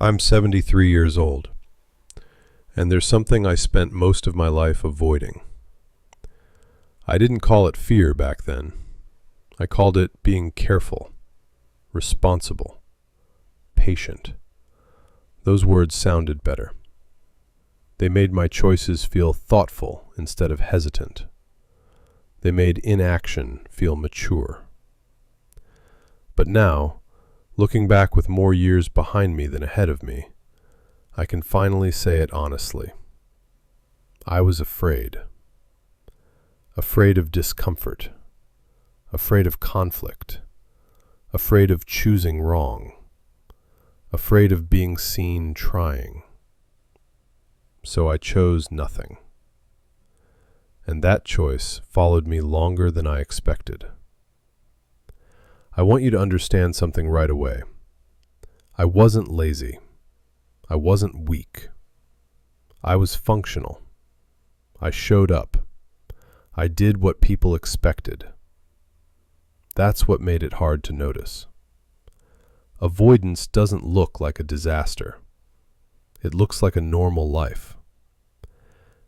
I'm 73 years old, and there's something I spent most of my life avoiding. I didn't call it fear back then. I called it being careful, responsible, patient. Those words sounded better. They made my choices feel thoughtful instead of hesitant. They made inaction feel mature. But now, looking back with more years behind me than ahead of me, I can finally say it honestly. I was afraid. Afraid of discomfort. Afraid of conflict. Afraid of choosing wrong. Afraid of being seen trying. So I chose nothing. And that choice followed me longer than I expected. I want you to understand something right away. I wasn't lazy. I wasn't weak. I was functional. I showed up. I did what people expected. That's what made it hard to notice. Avoidance doesn't look like a disaster. It looks like a normal life.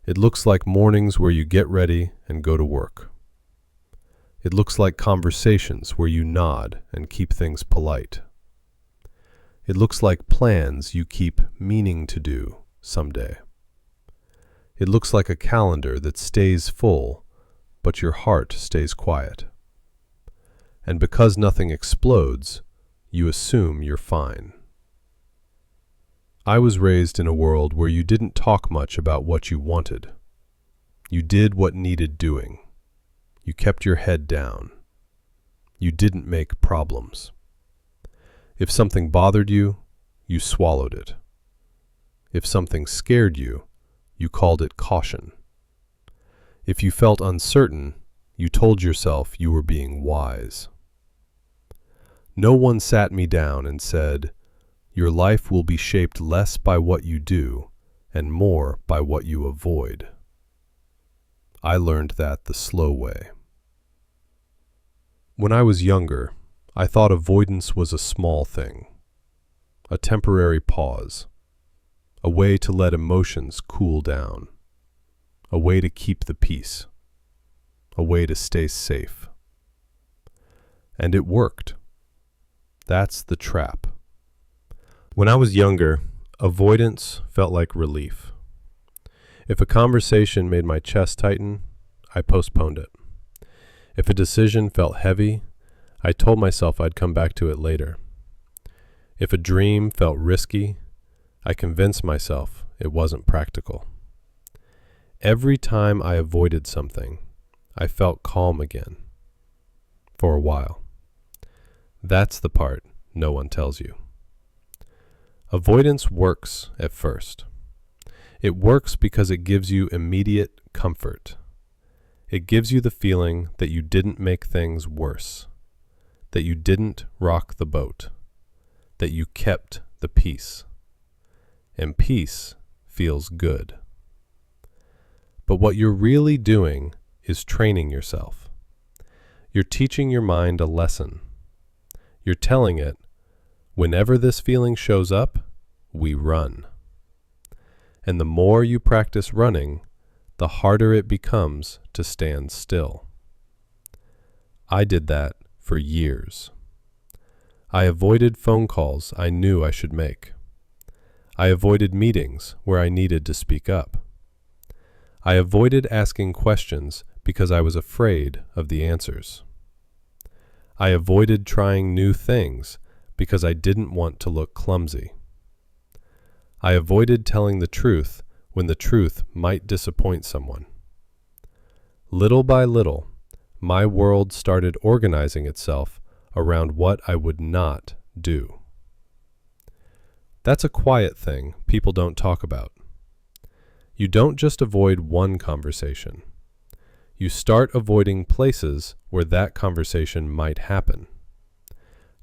It looks like mornings where you get ready and go to work. It looks like conversations where you nod and keep things polite. It looks like plans you keep meaning to do someday. It looks like a calendar that stays full, but your heart stays quiet. And because nothing explodes, you assume you're fine. I was raised in a world where you didn't talk much about what you wanted. You did what needed doing. You kept your head down. You didn't make problems. If something bothered you, you swallowed it. If something scared you, you called it caution. If you felt uncertain, you told yourself you were being wise. No one sat me down and said, "Your life will be shaped less by what you do and more by what you avoid." I learned that the slow way. When I was younger, I thought avoidance was a small thing, a temporary pause, a way to let emotions cool down, a way to keep the peace, a way to stay safe. And it worked. That's the trap. When I was younger, avoidance felt like relief. If a conversation made my chest tighten, I postponed it. If a decision felt heavy, I told myself I'd come back to it later. If a dream felt risky, I convinced myself it wasn't practical. Every time I avoided something, I felt calm again. For a while. That's the part no one tells you. Avoidance works at first. It works because it gives you immediate comfort. It gives you the feeling that you didn't make things worse, that you didn't rock the boat, that you kept the peace. And peace feels good. But what you're really doing is training yourself. You're teaching your mind a lesson. You're telling it, whenever this feeling shows up, we run. And the more you practice running, the harder it becomes to stand still. I did that for years. I avoided phone calls I knew I should make. I avoided meetings where I needed to speak up. I avoided asking questions because I was afraid of the answers. I avoided trying new things because I didn't want to look clumsy. I avoided telling the truth when the truth might disappoint someone. Little by little, my world started organizing itself around what I would not do. That's a quiet thing people don't talk about. You don't just avoid one conversation. You start avoiding places where that conversation might happen.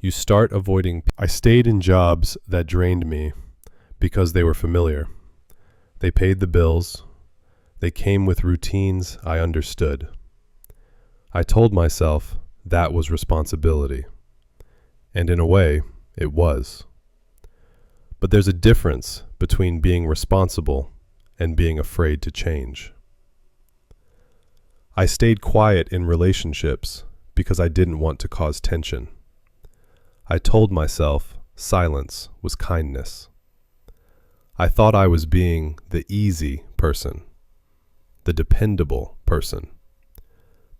You start avoiding. I stayed in jobs that drained me because they were familiar. They paid the bills. They came with routines I understood. I told myself that was responsibility. And in a way, it was. But there's a difference between being responsible and being afraid to change. I stayed quiet in relationships because I didn't want to cause tension. I told myself silence was kindness. I thought I was being the easy person, the dependable person,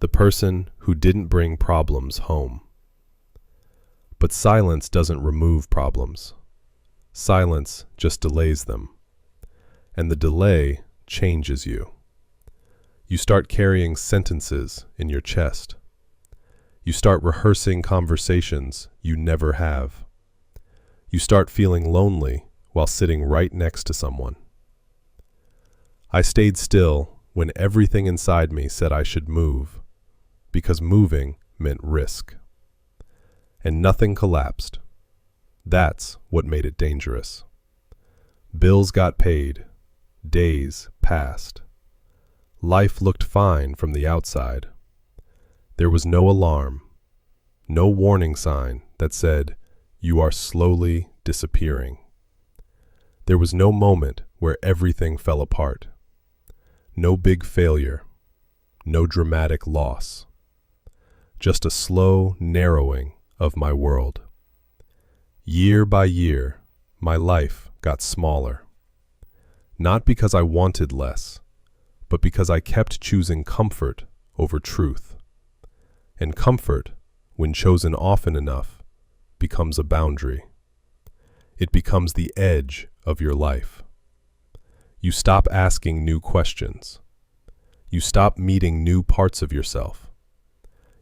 the person who didn't bring problems home. But silence doesn't remove problems. Silence just delays them. And the delay changes you. You start carrying sentences in your chest. You start rehearsing conversations you never have. You start feeling lonely while sitting right next to someone. I stayed still when everything inside me said I should move, because moving meant risk. And nothing collapsed. That's what made it dangerous. Bills got paid. Days passed. Life looked fine from the outside. There was no alarm, no warning sign that said, "You are slowly disappearing." There was no moment where everything fell apart. No big failure, no dramatic loss. Just a slow narrowing of my world. Year by year, my life got smaller. Not because I wanted less, but because I kept choosing comfort over truth. And comfort, when chosen often enough, becomes a boundary. It becomes the edge of your life. You stop asking new questions. You stop meeting new parts of yourself.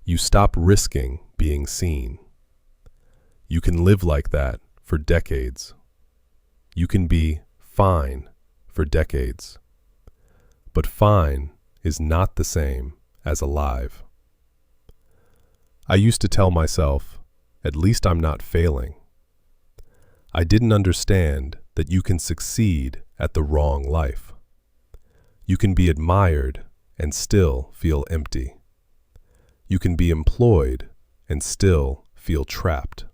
You stop risking being seen. You can live like that for decades. You can be fine for decades. But fine is not the same as alive. I used to tell myself, at least I'm not failing. I didn't understand that you can succeed at the wrong life. You can be admired and still feel empty. You can be employed and still feel trapped.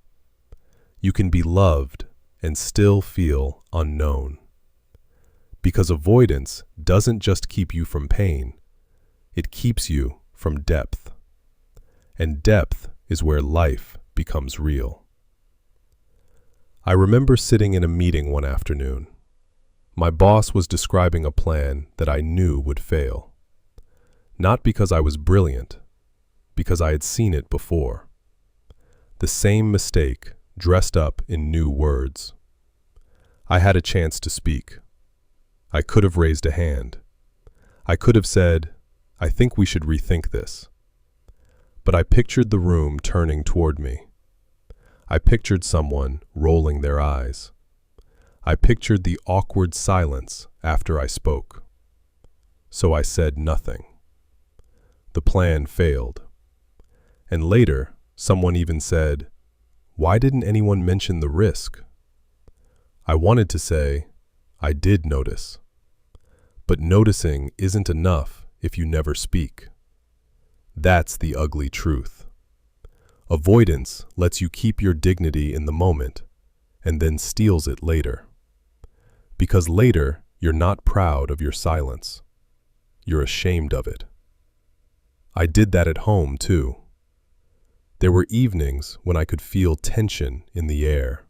You can be loved and still feel unknown. Because avoidance doesn't just keep you from pain, it keeps you from depth. And depth is where life becomes real. I remember sitting in a meeting one afternoon. My boss was describing a plan that I knew would fail. Not because I was brilliant, because I had seen it before. The same mistake dressed up in new words. I had a chance to speak. I could have raised a hand. I could have said, "I think we should rethink this." But I pictured the room turning toward me. I pictured someone rolling their eyes. I pictured the awkward silence after I spoke. So I said nothing. The plan failed. And later, someone even said, "Why didn't anyone mention the risk?" I wanted to say, I did notice. But noticing isn't enough if you never speak. That's the ugly truth. Avoidance lets you keep your dignity in the moment and then steals it later. Because later, you're not proud of your silence. You're ashamed of it. I did that at home, too. There were evenings when I could feel tension in the air.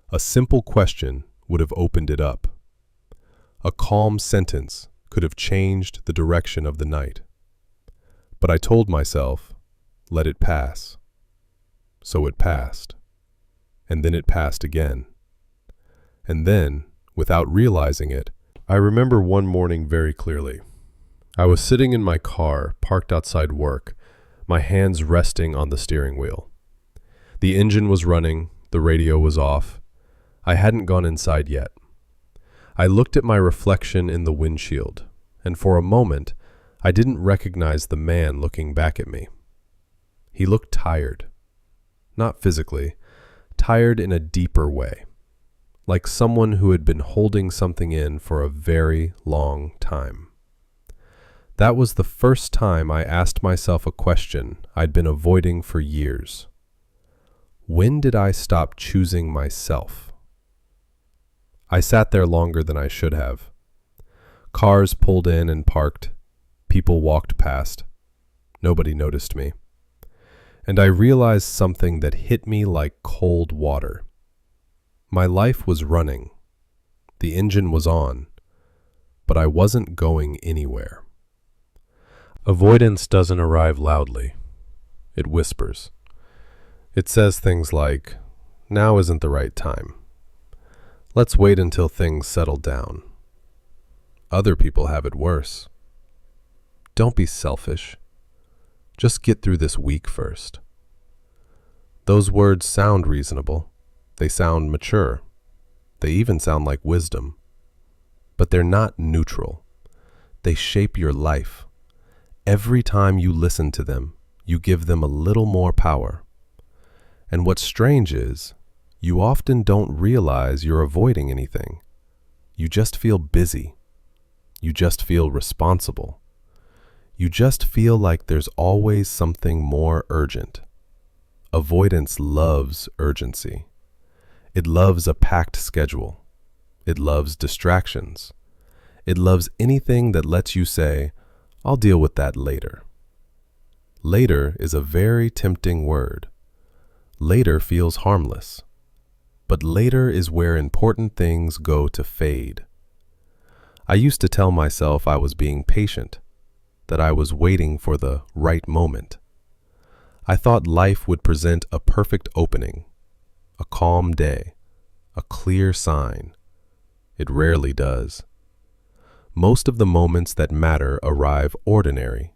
A simple question would have opened it up. A calm sentence could have changed the direction of the night. But I told myself, let it pass. So it passed. And then it passed again. And then, without realizing it, I remember one morning very clearly. I was sitting in my car, parked outside work, my hands resting on the steering wheel. The engine was running, the radio was off. I hadn't gone inside yet. I looked at my reflection in the windshield, and for a moment, I didn't recognize the man looking back at me. He looked tired. Not physically, tired in a deeper way. Like someone who had been holding something in for a very long time. That was the first time I asked myself a question I'd been avoiding for years. When did I stop choosing myself? I sat there longer than I should have. Cars pulled in and parked. People walked past. Nobody noticed me. And I realized something that hit me like cold water. My life was running. The engine was on. But I wasn't going anywhere. Avoidance doesn't arrive loudly. It whispers. It says things like, "Now isn't the right time. Let's wait until things settle down. Other people have it worse. Don't be selfish. Just get through this week first." Those words sound reasonable. They sound mature. They even sound like wisdom. But they're not neutral. They shape your life. Every time you listen to them, you give them a little more power. And what's strange is, you often don't realize you're avoiding anything. You just feel busy. You just feel responsible. You just feel like there's always something more urgent. Avoidance loves urgency. It loves a packed schedule. It loves distractions. It loves anything that lets you say, "I'll deal with that later." Later is a very tempting word. Later feels harmless. But later is where important things go to fade. I used to tell myself I was being patient, that I was waiting for the right moment. I thought life would present a perfect opening, a calm day, a clear sign. It rarely does. Most of the moments that matter arrive ordinary.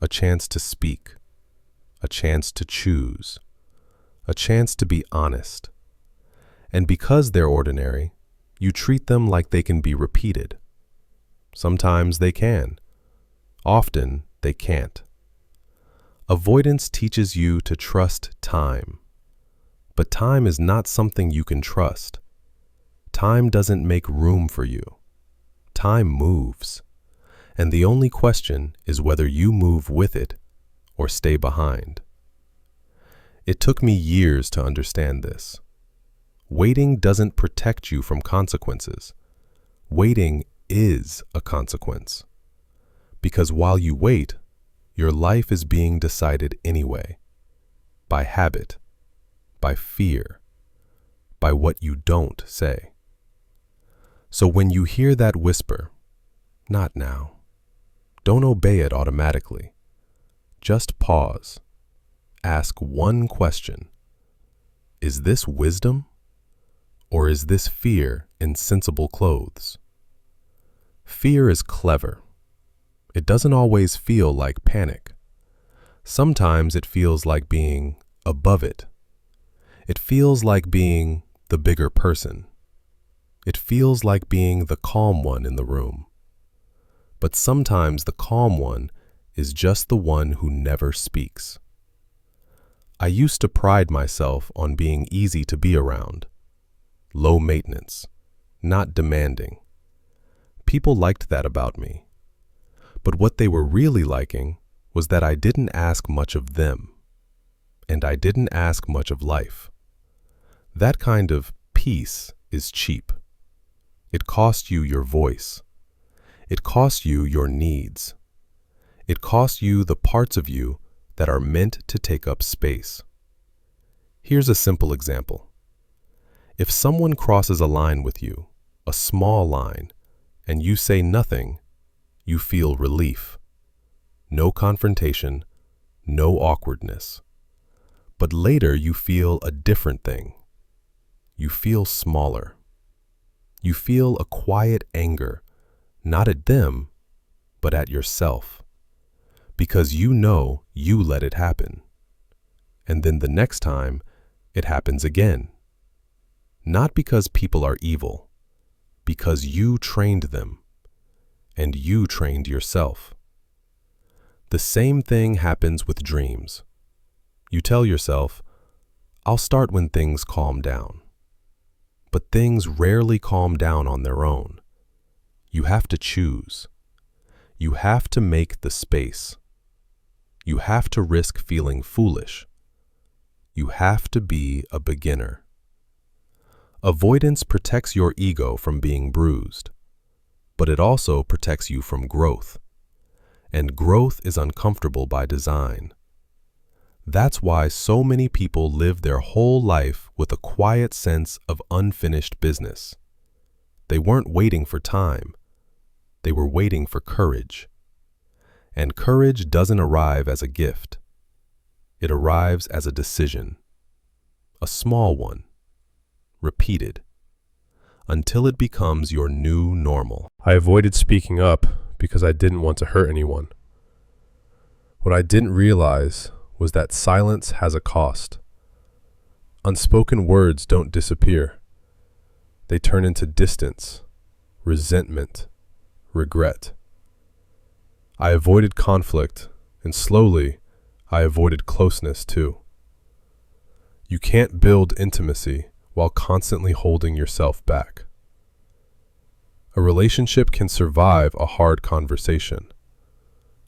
A chance to speak, a chance to choose, a chance to be honest. And because they're ordinary, you treat them like they can be repeated. Sometimes they can. Often they can't. Avoidance teaches you to trust time. But time is not something you can trust. Time doesn't make room for you. Time moves. And the only question is whether you move with it or stay behind. It took me years to understand this. Waiting doesn't protect you from consequences. Waiting is a consequence. Because while you wait, your life is being decided anyway. By habit, by fear, by what you don't say. So when you hear that whisper, "Not now," don't obey it automatically. Just pause. Ask one question. Is this wisdom? Or is this fear in sensible clothes? Fear is clever. It doesn't always feel like panic. Sometimes it feels like being above it. It feels like being the bigger person. It feels like being the calm one in the room. But sometimes the calm one is just the one who never speaks. I used to pride myself on being easy to be around. Low maintenance, not demanding. People liked that about me. But what they were really liking was that I didn't ask much of them. And I didn't ask much of life. That kind of peace is cheap. It costs you your voice. It costs you your needs. It costs you the parts of you that are meant to take up space. Here's a simple example. If someone crosses a line with you, a small line, and you say nothing, you feel relief. No confrontation, no awkwardness. But later you feel a different thing. You feel smaller. You feel a quiet anger, not at them, but at yourself. Because you know you let it happen. And then the next time, it happens again. Not because people are evil, because you trained them, and you trained yourself. The same thing happens with dreams. You tell yourself, "I'll start when things calm down." But things rarely calm down on their own. You have to choose. You have to make the space. You have to risk feeling foolish. You have to be a beginner. Avoidance protects your ego from being bruised, but it also protects you from growth. And growth is uncomfortable by design. That's why so many people live their whole life with a quiet sense of unfinished business. They weren't waiting for time. They were waiting for courage. And courage doesn't arrive as a gift. It arrives as a decision. A small one. Repeated. Until it becomes your new normal. I avoided speaking up because I didn't want to hurt anyone. What I didn't realize was that silence has a cost. Unspoken words don't disappear. They turn into distance, resentment, regret. I avoided conflict, and slowly, I avoided closeness too. You can't build intimacy while constantly holding yourself back. A relationship can survive a hard conversation.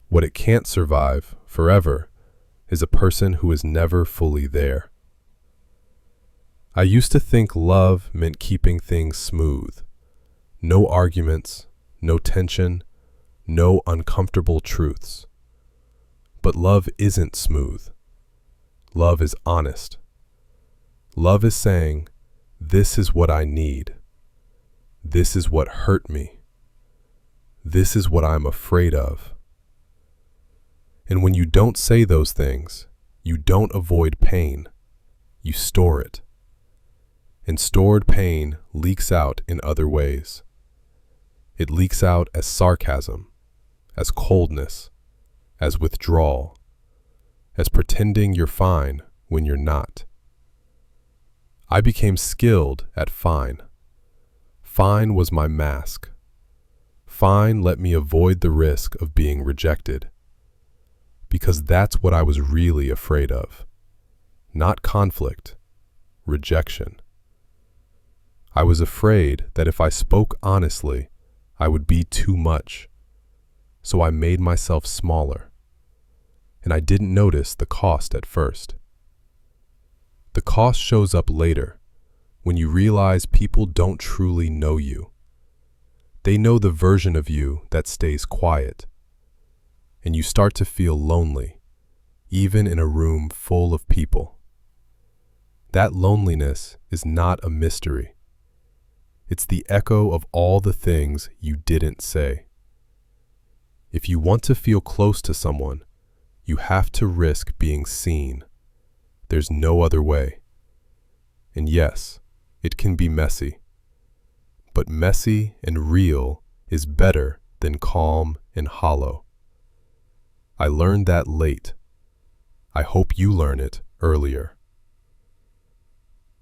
What it can't survive forever is a person who is never fully there. I used to think love meant keeping things smooth. No arguments, no tension, no uncomfortable truths. But love isn't smooth. Love is honest. Love is saying, this is what I need. This is what hurt me. This is what I'm afraid of. And when you don't say those things, you don't avoid pain. You store it. And stored pain leaks out in other ways. It leaks out as sarcasm, as coldness, as withdrawal, as pretending you're fine when you're not. I became skilled at fine. Fine was my mask. Fine let me avoid the risk of being rejected. Because that's what I was really afraid of. Not conflict, rejection. I was afraid that if I spoke honestly, I would be too much. So I made myself smaller. And I didn't notice the cost at first. The cost shows up later, when you realize people don't truly know you. They know the version of you that stays quiet. And you start to feel lonely, even in a room full of people. That loneliness is not a mystery. It's the echo of all the things you didn't say. If you want to feel close to someone, you have to risk being seen. There's no other way. And yes, it can be messy. But messy and real is better than calm and hollow. I learned that late. I hope you learn it earlier.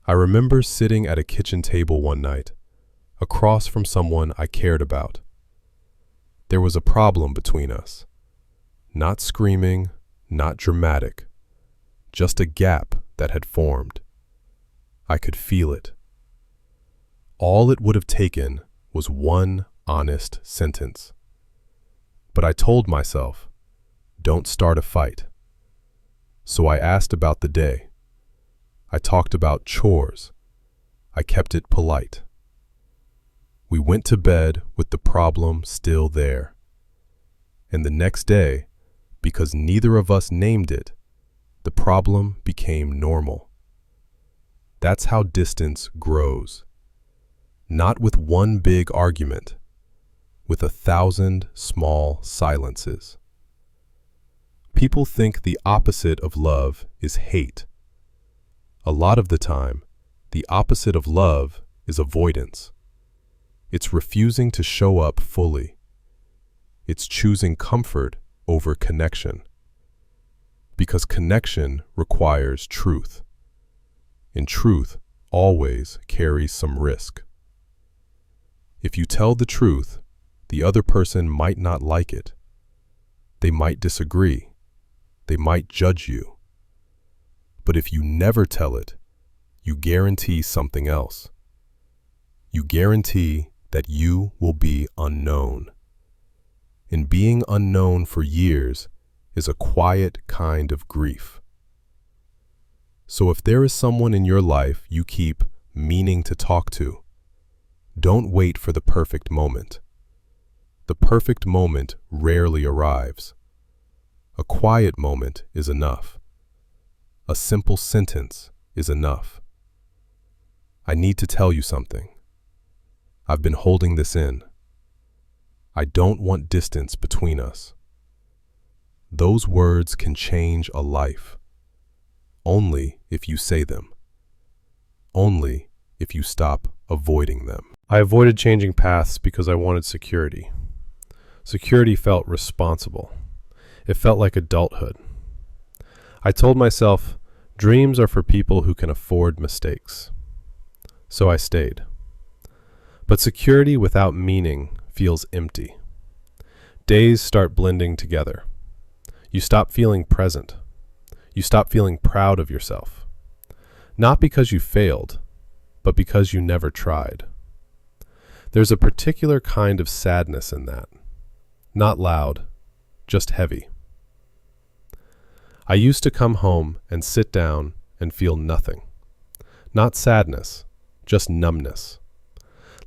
I remember sitting at a kitchen table one night, across from someone I cared about. There was a problem between us. Not screaming, not dramatic, just a gap that had formed. I could feel it. All it would have taken was one honest sentence. But I told myself, don't start a fight. So I asked about the day. I talked about chores. I kept it polite. We went to bed with the problem still there. And the next day, because neither of us named it, the problem became normal. That's how distance grows. Not with one big argument, with 1,000 small silences. People think the opposite of love is hate. A lot of the time, the opposite of love is avoidance. It's refusing to show up fully. It's choosing comfort over connection. Because connection requires truth. And truth always carries some risk. If you tell the truth, the other person might not like it. They might disagree. They might judge you. But if you never tell it, you guarantee something else. You guarantee that you will be unknown. And being unknown for years is a quiet kind of grief. So if there is someone in your life you keep meaning to talk to. Don't wait for the perfect moment. The perfect moment rarely arrives. A quiet moment is enough. A simple sentence is enough. I need to tell you something. I've been holding this in. I don't want distance between us. Those words can change a life. Only if you say them. Only if you stop avoiding them. I avoided changing paths because I wanted security. Security felt responsible. It felt like adulthood. I told myself, dreams are for people who can afford mistakes. So I stayed. But security without meaning feels empty. Days start blending together. You stop feeling present. You stop feeling proud of yourself. Not because you failed, but because you never tried. There's a particular kind of sadness in that. Not loud, just heavy. I used to come home and sit down and feel nothing. Not sadness, just numbness.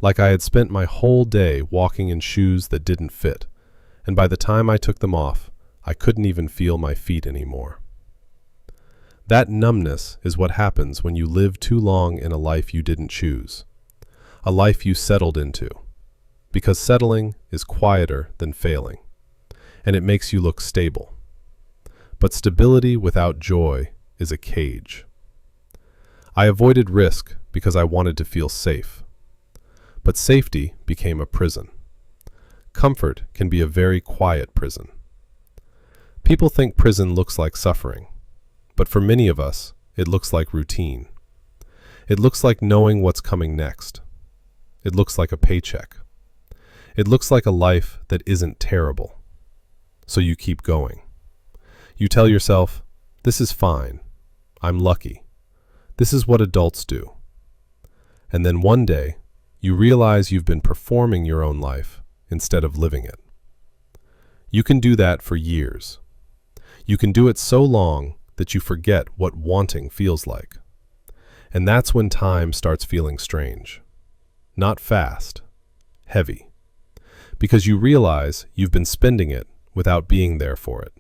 Like I had spent my whole day walking in shoes that didn't fit, and by the time I took them off, I couldn't even feel my feet anymore. That numbness is what happens when you live too long in a life you didn't choose. A life you settled into. Because settling is quieter than failing, and it makes you look stable. But stability without joy is a cage. I avoided risk because I wanted to feel safe. But safety became a prison. Comfort can be a very quiet prison. People think prison looks like suffering, but for many of us, it looks like routine. It looks like knowing what's coming next. It looks like a paycheck. It looks like a life that isn't terrible. So you keep going. You tell yourself, this is fine. I'm lucky. This is what adults do. And then one day, you realize you've been performing your own life instead of living it. You can do that for years. You can do it so long that you forget what wanting feels like. And that's when time starts feeling strange. Not fast, heavy. Because you realize you've been spending it without being there for it.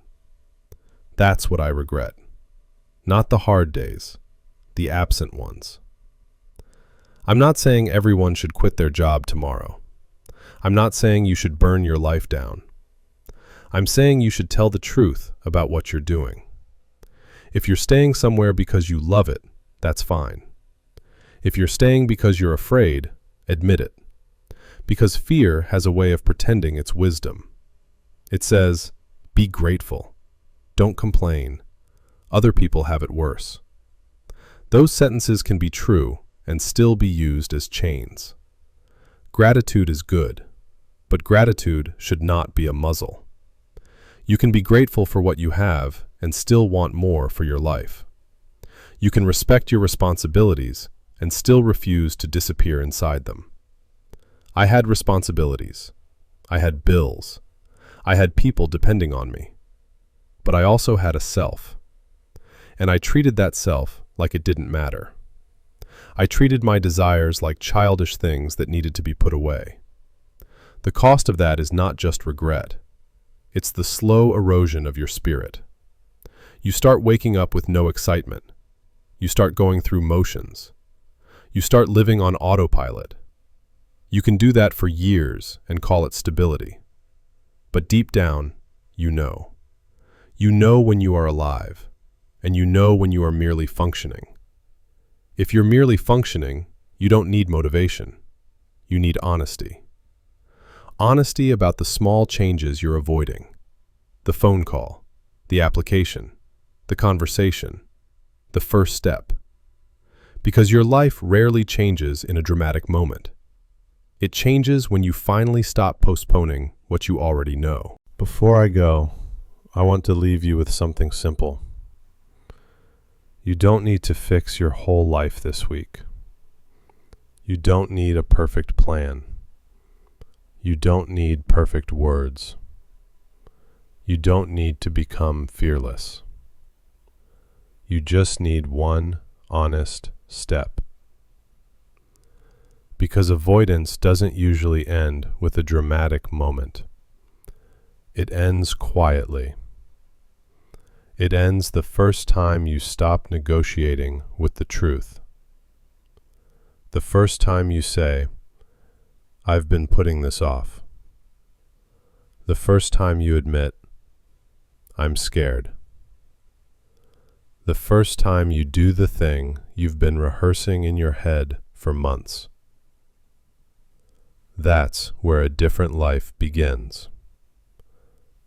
That's what I regret. Not the hard days, the absent ones. I'm not saying everyone should quit their job tomorrow. I'm not saying you should burn your life down. I'm saying you should tell the truth about what you're doing. If you're staying somewhere because you love it, that's fine. If you're staying because you're afraid, admit it. Because fear has a way of pretending it's wisdom. It says, be grateful. Don't complain. Other people have it worse. Those sentences can be true and still be used as chains. Gratitude is good, but gratitude should not be a muzzle. You can be grateful for what you have and still want more for your life. You can respect your responsibilities and still refuse to disappear inside them. I had responsibilities. I had bills. I had people depending on me. But I also had a self. And I treated that self like it didn't matter. I treated my desires like childish things that needed to be put away. The cost of that is not just regret. It's the slow erosion of your spirit. You start waking up with no excitement. You start going through motions. You start living on autopilot. You can do that for years and call it stability. But deep down, you know. You know when you are alive, and you know when you are merely functioning. If you're merely functioning, you don't need motivation. You need honesty. Honesty about the small changes you're avoiding. The phone call, the application, the conversation, the first step. Because your life rarely changes in a dramatic moment. It changes when you finally stop postponing what you already know. Before I go, I want to leave you with something simple. You don't need to fix your whole life this week. You don't need a perfect plan. You don't need perfect words. You don't need to become fearless. You just need one honest step. Because avoidance doesn't usually end with a dramatic moment. It ends quietly. It ends the first time you stop negotiating with the truth. The first time you say, "I've been putting this off." The first time you admit, "I'm scared." The first time you do the thing you've been rehearsing in your head for months. That's where a different life begins.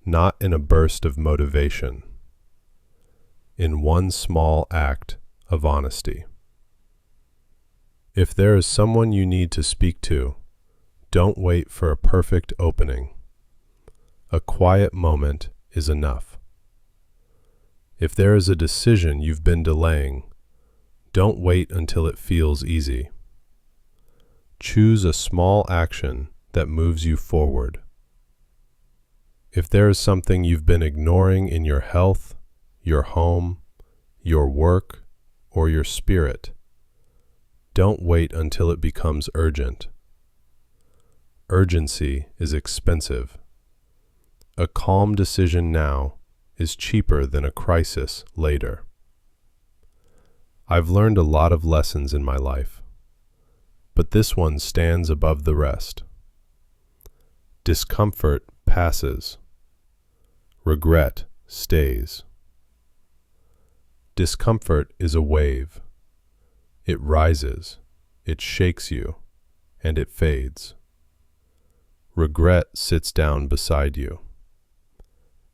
Not in a burst of motivation, in one small act of honesty. If there is someone you need to speak to, don't wait for a perfect opening. A quiet moment is enough. If there is a decision you've been delaying, don't wait until it feels easy. Choose a small action that moves you forward. If there is something you've been ignoring in your health, your home, your work, or your spirit, don't wait until it becomes urgent. Urgency is expensive. A calm decision now is cheaper than a crisis later. I've learned a lot of lessons in my life, but this one stands above the rest. Discomfort passes. Regret stays. Discomfort is a wave. It rises, it shakes you, and it fades. Regret sits down beside you.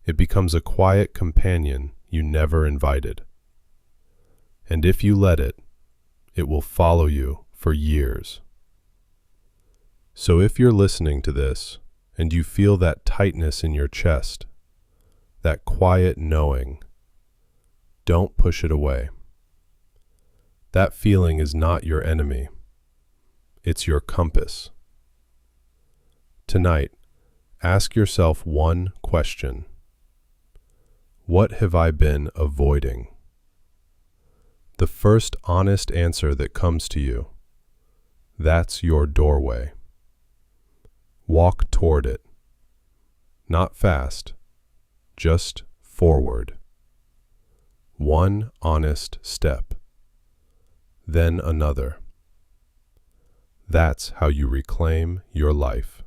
It becomes a quiet companion you never invited. And if you let it, it will follow you for years. So if you're listening to this and you feel that tightness in your chest, that quiet knowing, don't push it away. That feeling is not your enemy. It's your compass. Tonight, ask yourself one question. What have I been avoiding? The first honest answer that comes to you, that's your doorway. Walk toward it. Not fast, just forward. One honest step, then another. That's how you reclaim your life.